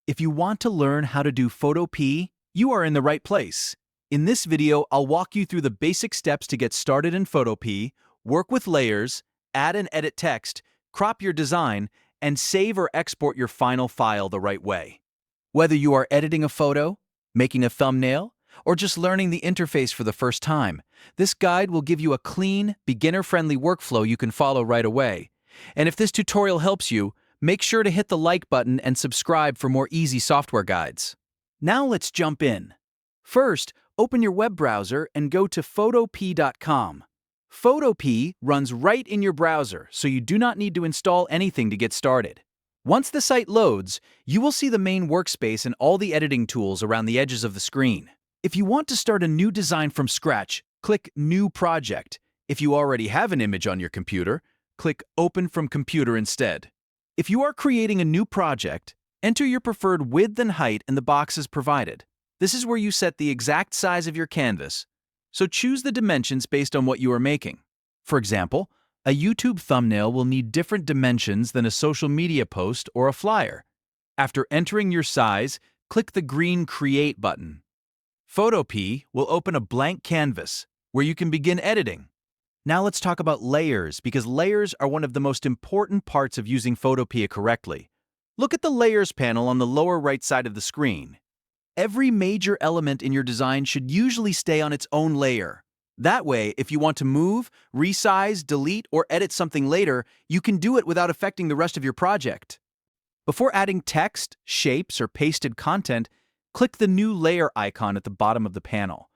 If you want to learn how to do Photopea, you are in the right place. In this video, I'll walk you through the basic steps to get started in Photopea, work with layers, add and edit text, crop your design, and save or export your final file the right way. Whether you are editing a photo, making a thumbnail, or just learning the interface for the first time, this guide will give you a clean, beginner-friendly workflow you can follow right away. And if this tutorial helps you, make sure to hit the like button and subscribe for more easy software guides. Now let's jump in. First, open your web browser and go to photopea.com. Photopea runs right in your browser, so you do not need to install anything to get started. Once the site loads, you will see the main workspace and all the editing tools around the edges of the screen. If you want to start a new design from scratch, click New Project. If you already have an image on your computer, click Open from Computer instead. If you are creating a new project, enter your preferred width and height in the boxes provided. This is where you set the exact size of your canvas, so choose the dimensions based on what you are making. For example, a YouTube thumbnail will need different dimensions than a social media post or a flyer. After entering your size, click the green Create button. Photopea will open a blank canvas where you can begin editing. Now let's talk about layers, because layers are one of the most important parts of using Photopea correctly. Look at the Layers panel on the lower right side of the screen. Every major element in your design should usually stay on its own layer. That way, if you want to move, resize, delete, or edit something later, you can do it without affecting the rest of your project. Before adding text, shapes, or pasted content, click the new layer icon at the bottom of the panel.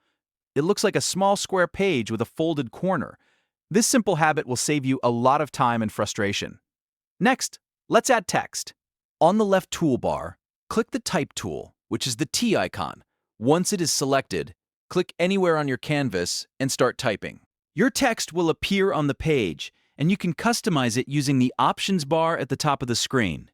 It looks like a small square page with a folded corner. This simple habit will save you a lot of time and frustration. Next, let's add text. On the left toolbar, click the Type tool, which is the T icon. Once it is selected, click anywhere on your canvas and start typing. Your text will appear on the page, and you can customize it using the Options bar at the top of the screen.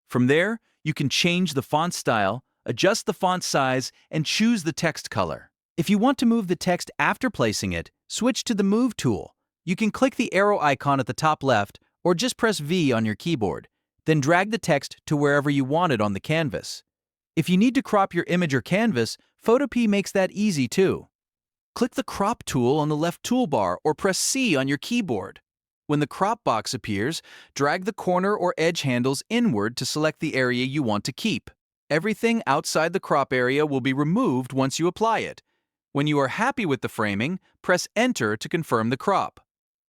From there, you can change the font style, adjust the font size, and choose the text color. If you want to move the text after placing it, switch to the Move tool. You can click the arrow icon at the top left or just press V on your keyboard, then drag the text to wherever you want it on the canvas. If you need to crop your image or canvas, Photopea makes that easy too. Click the Crop tool on the left toolbar or press C on your keyboard. When the crop box appears, drag the corner or edge handles inward to select the area you want to keep. Everything outside the crop area will be removed once you apply it. When you are happy with the framing, press Enter to confirm the crop.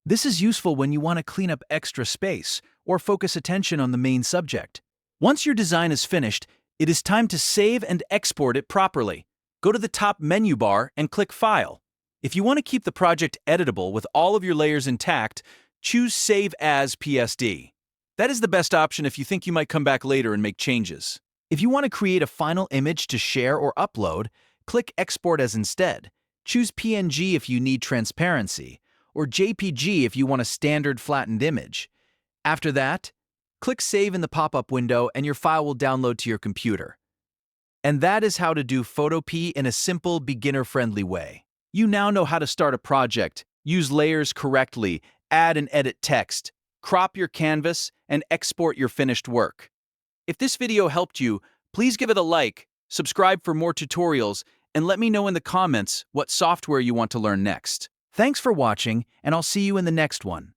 This is useful when you want to clean up extra space or focus attention on the main subject. Once your design is finished, it is time to save and export it properly. Go to the top menu bar and click File. If you want to keep the project editable with all of your layers intact, choose Save as PSD. That is the best option if you think you might come back later and make changes. If you want to create a final image to share or upload, click Export as instead. Choose PNG if you need transparency, or JPG if you want a standard flattened image. After that, click Save in the pop-up window and your file will download to your computer. And that is how to do Photopea in a simple, beginner-friendly way. You now know how to start a project, use layers correctly, add and edit text, crop your canvas, and export your finished work. If this video helped you, please give it a like, subscribe for more tutorials, and let me know in the comments what software you want to learn next. Thanks for watching, and I'll see you in the next one.